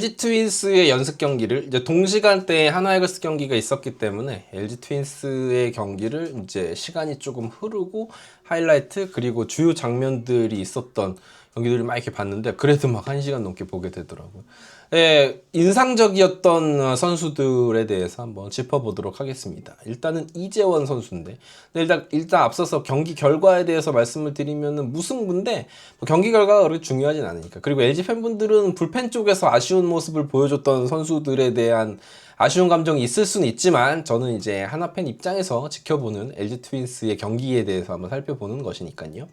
LG 트윈스의 연습 경기를 이제 동시간대에 하나이글스 경기가 있었기 때문에 LG 트윈스의 경기를 이제 시간이 조금 흐르고 하이라이트 그리고 주요 장면들이 있었던 경기들을 막 이렇게 봤는데 그래도 막 1시간 넘게 보게 되더라고요. 예, 인상적이었던 선수들에 대해서 한번 짚어보도록 하겠습니다. 일단은 이재원 선수인데 일단 앞서서 경기 결과에 대해서 말씀을 드리면은 무승부인데 뭐 경기 결과가 그렇게 중요하진 않으니까. 그리고 LG 팬분들은 불펜 쪽에서 아쉬운 모습을 보여줬던 선수들에 대한 아쉬운 감정이 있을 수는 있지만 저는 이제 하나팬 입장에서 지켜보는 LG 트윈스의 경기에 대해서 한번 살펴보는 것이니까요.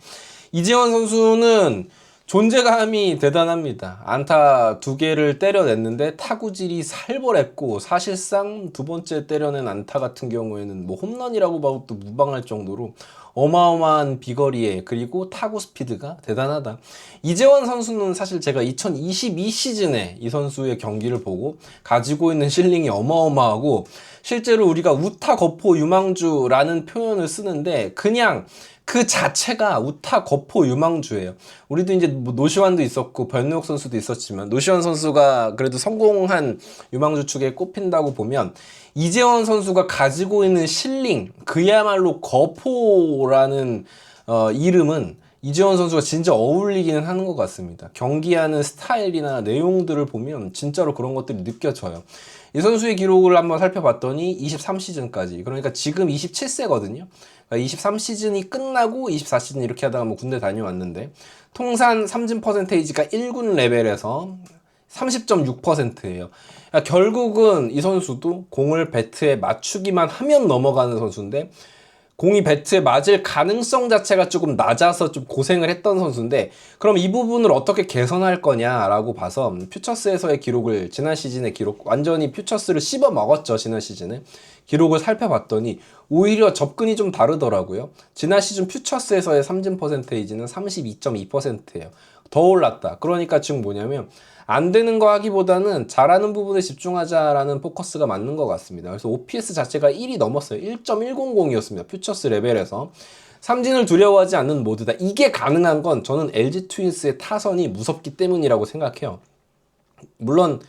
이재원 선수는 존재감이 대단합니다. 안타 2개를 때려냈는데 타구질이 살벌했고 사실상 두 번째 때려낸 안타 같은 경우에는 뭐 홈런이라고 봐도 무방할 정도로 어마어마한 비거리에 그리고 타구 스피드가 대단하다. 이재원 선수는 사실 제가 2022 시즌에 이 선수의 경기를 보고 가지고 있는 실링이 어마어마하고 실제로 우리가 우타 거포 유망주라는 표현을 쓰는데 그냥 그 자체가 우타 거포 유망주예요. 우리도 이제 뭐 노시환도 있었고 변우혁 선수도 있었지만 노시환 선수가 그래도 성공한 유망주 축에 꼽힌다고 보면 이재원 선수가 가지고 있는 실링 그야말로 거포라는 이름은 이재원 선수가 진짜 어울리기는 하는 것 같습니다. 경기하는 스타일이나 내용들을 보면 진짜로 그런 것들이 느껴져요. 이 선수의 기록을 한번 살펴봤더니 23시즌까지 그러니까 지금 27세거든요. 23시즌이 끝나고 24시즌 이렇게 하다가 뭐 군대 다녀왔는데 통산 삼진 퍼센테이지가 1군 레벨에서 30.6%예요. 그러니까 결국은 이 선수도 공을 배트에 맞추기만 하면 넘어가는 선수인데 공이 배트에 맞을 가능성 자체가 조금 낮아서 좀 고생을 했던 선수인데 그럼 이 부분을 어떻게 개선할 거냐라고 봐서 퓨처스에서의 기록을 지난 시즌의 기록 완전히 퓨처스를 씹어 먹었죠. 지난 시즌에 기록을 살펴봤더니 오히려 접근이 좀 다르더라고요. 지난 시즌 퓨처스에서의 삼진 퍼센테이지는 32.2%예요. 더 올랐다. 그러니까 지금 뭐냐면 안 되는 거 하기보다는 잘하는 부분에 집중하자라는 포커스가 맞는 것 같습니다. 그래서 OPS 자체가 1이 넘었어요. 1.100이었습니다. 퓨처스 레벨에서. 삼진을 두려워하지 않는 모드다. 이게 가능한 건 저는 LG 트윈스의 타선이 무섭기 때문이라고 생각해요. 물론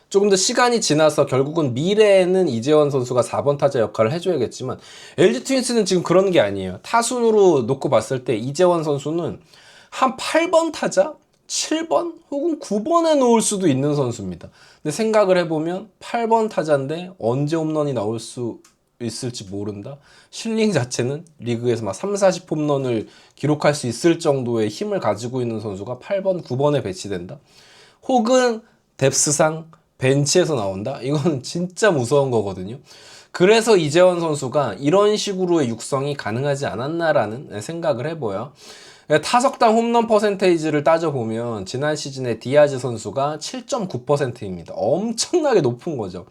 조금 더 시간이 지나서 결국은 미래에는 이재원 선수가 4번 타자 역할을 해줘야겠지만 LG 트윈스는 지금 그런 게 아니에요. 타순으로 놓고 봤을 때 이재원 선수는 한 8번 타자? 7번 혹은 9번에 놓을 수도 있는 선수입니다. 근데 생각을 해보면 8번 타자인데 언제 홈런이 나올 수 있을지 모른다. 실링 자체는 리그에서 막 3, 40 홈런을 기록할 수 있을 정도의 힘을 가지고 있는 선수가 8번, 9번에 배치된다. 혹은 뎁스상 벤치에서 나온다. 이건 진짜 무서운 거거든요. 그래서 이재원 선수가 이런 식으로의 육성이 가능하지 않았나라는 생각을 해보여. 타석당 홈런 퍼센테이지를 따져보면 지난 시즌에 디아즈 선수가 7.9%입니다. 엄청나게 높은 거죠.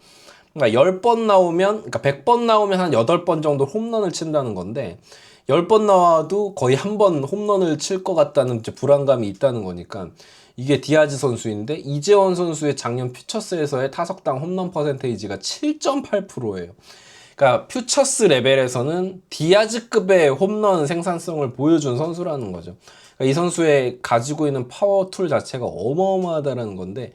그러니까 10번 나오면, 그러니까 100번 나오면 한 8번 정도 홈런을 친다는 건데 10번 나와도 거의 한 번 홈런을 칠 것 같다는 불안감이 있다는 거니까 이게 디아즈 선수인데 이재원 선수의 작년 퓨처스에서의 타석당 홈런 퍼센테이지가 7.8%예요. 그러니까 퓨처스 레벨에서는 디아즈급의 홈런 생산성을 보여준 선수라는 거죠. 그러니까 이 선수의 가지고 있는 파워 툴 자체가 어마어마하다는 건데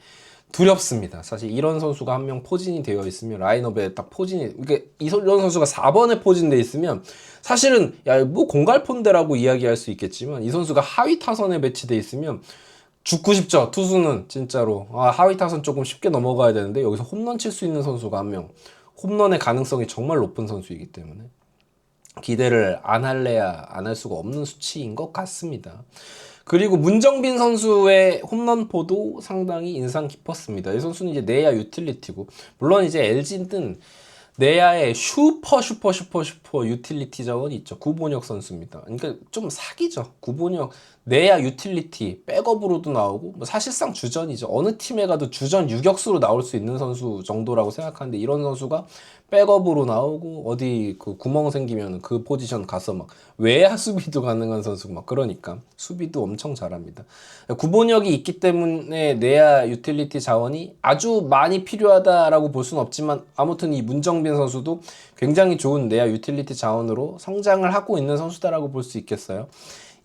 두렵습니다. 사실 이런 선수가 한 명 포진이 되어 있으면 라인업에 딱 포진이 이런 선수가 4번에 포진돼 있으면 사실은 야 뭐 공갈폰대라고 이야기할 수 있겠지만 이 선수가 하위 타선에 배치돼 있으면 죽고 싶죠. 투수는 진짜로 하위 타선 조금 쉽게 넘어가야 되는데 여기서 홈런 칠 수 있는 선수가 한 명 홈런의 가능성이 정말 높은 선수이기 때문에 기대를 안 할래야 안 할 수가 없는 수치인 것 같습니다. 그리고 문정빈 선수의 홈런포도 상당히 인상 깊었습니다. 이 선수는 이제 내야 유틸리티고 물론 이제 LG는 내야의 슈퍼 유틸리티 자원이 있죠. 구본혁 선수입니다. 그러니까 좀 사기죠. 구본혁 내야 유틸리티 백업으로도 나오고 뭐 사실상 주전이죠. 어느 팀에 가도 주전 유격수로 나올 수 있는 선수 정도라고 생각하는데 이런 선수가 백업으로 나오고 어디 그 구멍 생기면 그 포지션 가서 막 외야 수비도 가능한 선수 막 그러니까 수비도 엄청 잘합니다. 구본혁이 있기 때문에 내야 유틸리티 자원이 아주 많이 필요하다라고 볼 수는 없지만 아무튼 이 문정빈 선수도 굉장히 좋은 내야 유틸리티 자원으로 성장을 하고 있는 선수다라고 볼 수 있겠어요.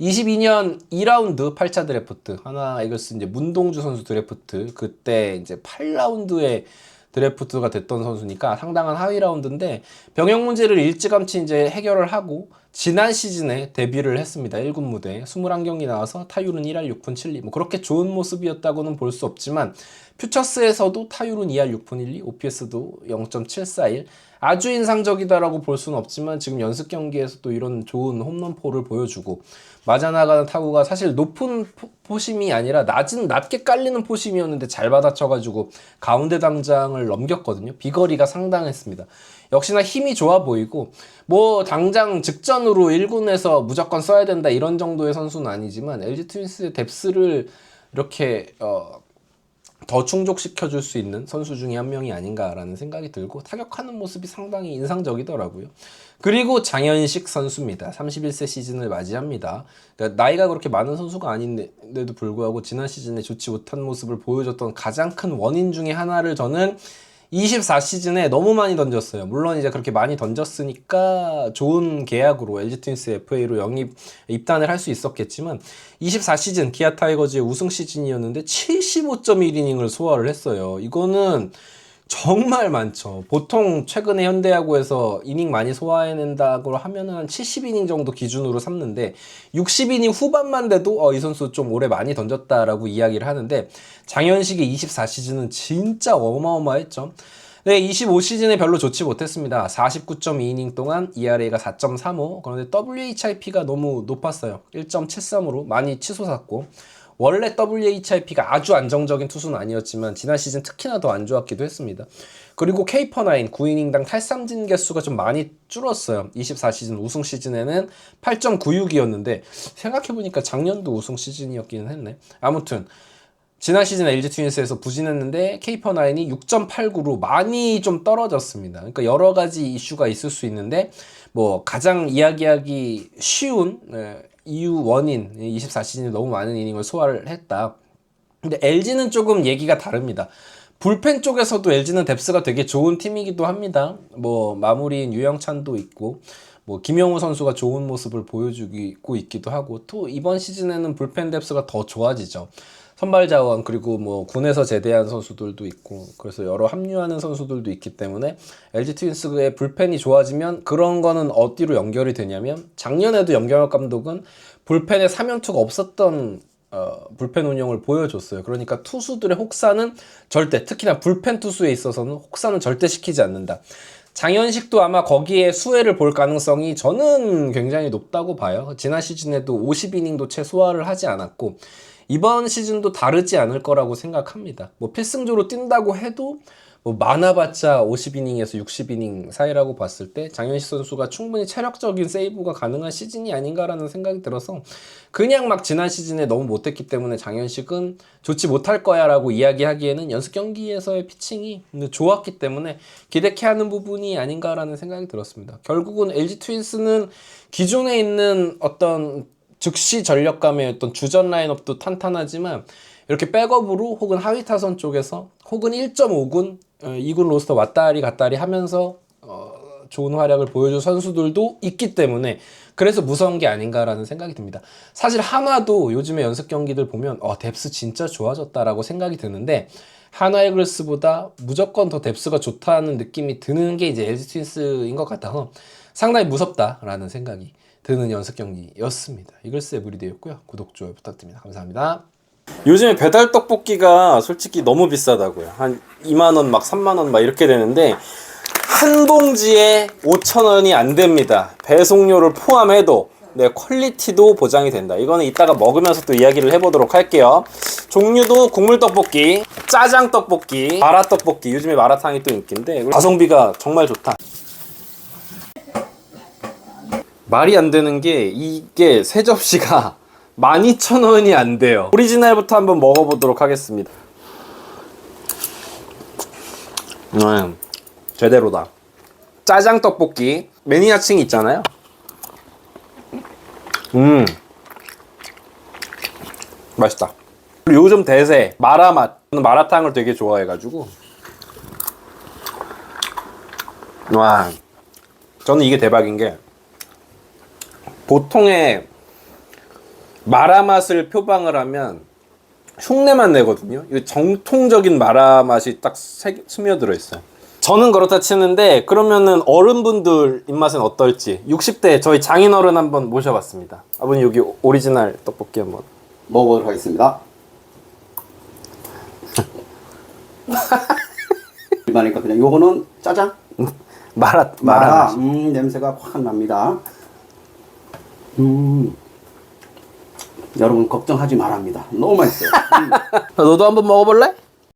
22년 2라운드 8차 드래프트 하나 이글스 이제 문동주 선수 드래프트 그때 이제 8라운드에 드래프트가 됐던 선수니까 상당한 하위 라운드인데 병역 문제를 일찌감치 이제 해결을 하고 지난 시즌에 데뷔를 했습니다. 1군 무대 21경기 나와서 타율은 1할 6푼 7리 뭐 그렇게 좋은 모습이었다고는 볼 수 없지만 퓨처스에서도 타율은 2할 6푼 1리 OPS도 0.741 아주 인상적이다라고 볼 수는 없지만 지금 연습 경기에서도 이런 좋은 홈런포를 보여주고 맞아나가는 타구가 사실 높은 포심이 아니라 낮게 깔리는 포심이었는데 잘 받아쳐가지고 가운데 당장을 넘겼거든요. 비거리가 상당했습니다. 역시나 힘이 좋아 보이고 뭐 당장 직전으로 1군에서 무조건 써야 된다 이런 정도의 선수는 아니지만 LG 트윈스의 뎁스를 이렇게 더 충족시켜줄 수 있는 선수 중에 한 명이 아닌가라는 생각이 들고 타격하는 모습이 상당히 인상적이더라고요. 그리고 장현식 선수입니다. 31세 시즌을 맞이합니다. 그러니까 나이가 그렇게 많은 선수가 아닌데도 불구하고 지난 시즌에 좋지 못한 모습을 보여줬던 가장 큰 원인 중에 하나를 저는 24시즌에 너무 많이 던졌어요. 물론 이제 그렇게 많이 던졌으니까 좋은 계약으로 LG 트윈스 FA로 입단을 할 수 있었겠지만 24시즌 기아 타이거즈의 우승 시즌이었는데 75.1이닝을 소화를 했어요. 이거는 정말 많죠. 보통 최근에 현대야구에서 이닝 많이 소화해낸다고 하면은 한 70이닝 정도 기준으로 삼는데 60이닝 후반만 돼도 이 선수 좀 오래 많이 던졌다라고 이야기를 하는데 장현식의 24시즌은 진짜 어마어마했죠. 네, 25시즌에 별로 좋지 못했습니다. 49.2이닝 동안 ERA가 4.35 그런데 WHIP가 너무 높았어요. 1.73으로 많이 치솟았고 원래 WHIP가 아주 안정적인 투수는 아니었지만 지난 시즌 특히나 더 안 좋았기도 했습니다. 그리고 K-퍼9 9이닝당 탈삼진 개수가 좀 많이 줄었어요. 24시즌 우승 시즌에는 8.96이었는데 생각해보니까 작년도 우승 시즌이었기는 했네. 아무튼 지난 시즌 LG 트윈스에서 부진했는데 K-퍼9이 6.89로 많이 좀 떨어졌습니다. 그러니까 여러 가지 이슈가 있을 수 있는데 뭐 가장 이야기하기 쉬운 이유 원인 24시즌에 너무 많은 이닝을 소화를 했다. 근데 LG는 조금 얘기가 다릅니다. 불펜 쪽에서도 LG는 뎁스가 되게 좋은 팀이기도 합니다. 뭐 마무리인 유영찬도 있고 뭐 김영우 선수가 좋은 모습을 보여주고 있기도 하고 또 이번 시즌에는 불펜 뎁스가 더 좋아지죠. 선발 자원 그리고 뭐 군에서 제대한 선수들도 있고 그래서 여러 합류하는 선수들도 있기 때문에 LG 트윈스의 불펜이 좋아지면 그런 거는 어디로 연결이 되냐면 작년에도 염경엽 감독은 불펜에 3연투가 없었던 불펜 운영을 보여줬어요. 그러니까 투수들의 혹사는 절대 특히나 불펜 투수에 있어서는 혹사는 절대 시키지 않는다. 장현식도 아마 거기에 수혜를 볼 가능성이 저는 굉장히 높다고 봐요. 지난 시즌에도 50이닝도 채 소화를 하지 않았고 이번 시즌도 다르지 않을 거라고 생각합니다. 뭐 필승조로 뛴다고 해도 뭐 많아봤자 50이닝에서 60이닝 사이라고 봤을 때 장현식 선수가 충분히 체력적인 세이브가 가능한 시즌이 아닌가라는 생각이 들어서 그냥 막 지난 시즌에 너무 못했기 때문에 장현식은 좋지 못할 거야 라고 이야기하기에는 연습 경기에서의 피칭이 좋았기 때문에 기대케 하는 부분이 아닌가라는 생각이 들었습니다. 결국은 LG 트윈스는 기존에 있는 어떤 즉시 전력감의 어떤 주전 라인업도 탄탄하지만 이렇게 백업으로 혹은 하위 타선 쪽에서 혹은 1.5군 2군 로스터 왔다리 갔다리 하면서 좋은 활약을 보여준 선수들도 있기 때문에 그래서 무서운 게 아닌가라는 생각이 듭니다. 사실 한화도 요즘에 연습 경기들 보면 뎁스 진짜 좋아졌다라고 생각이 드는데 한화 이글스보다 무조건 더 뎁스가 좋다는 느낌이 드는 게 이제 LG 트윈스인 것 같아서 상당히 무섭다라는 생각이 드는 연습 경기였습니다. 이글스의 무리되었고요. 구독, 좋아요 부탁드립니다. 감사합니다. 요즘에 배달 떡볶이가 솔직히 너무 비싸다고요. 한 2만원 막 3만원 막 이렇게 되는데 한 봉지에 5,000원이 안 됩니다. 배송료를 포함해도 네, 퀄리티도 보장이 된다. 이거는 이따가 먹으면서 또 이야기를 해보도록 할게요. 종류도 국물 떡볶이, 짜장 떡볶이, 마라 떡볶이. 요즘에 마라탕이 또 인기인데 가성비가 정말 좋다. 말이 안 되는 게 이게 세 접시가 12,000원이 안 돼요. 오리지널부터 한번 먹어보도록 하겠습니다. 제대로다. 짜장 떡볶이 매니아층이 있잖아요. 맛있다. 그리고 요즘 대세 마라맛. 저는 마라탕을 되게 좋아해가지고 와, 저는 이게 대박인 게 보통의 마라 맛을 표방을 하면 흉내만 내거든요. 이거 정통적인 마라 맛이 딱 스며들어 있어요. 저는 그렇다 치는데 그러면은 어른분들 입맛은 어떨지 60대 저희 장인어른 한번 모셔봤습니다. 아버님 여기 오리지널 떡볶이 한번 먹어보도록 하겠습니다. 일반이니까 그냥 요거는 짜장? 마라 맛이. 냄새가 확 납니다. 여러분 걱정하지 말랍니다. 너무 맛있어요. 너도 한번 먹어볼래?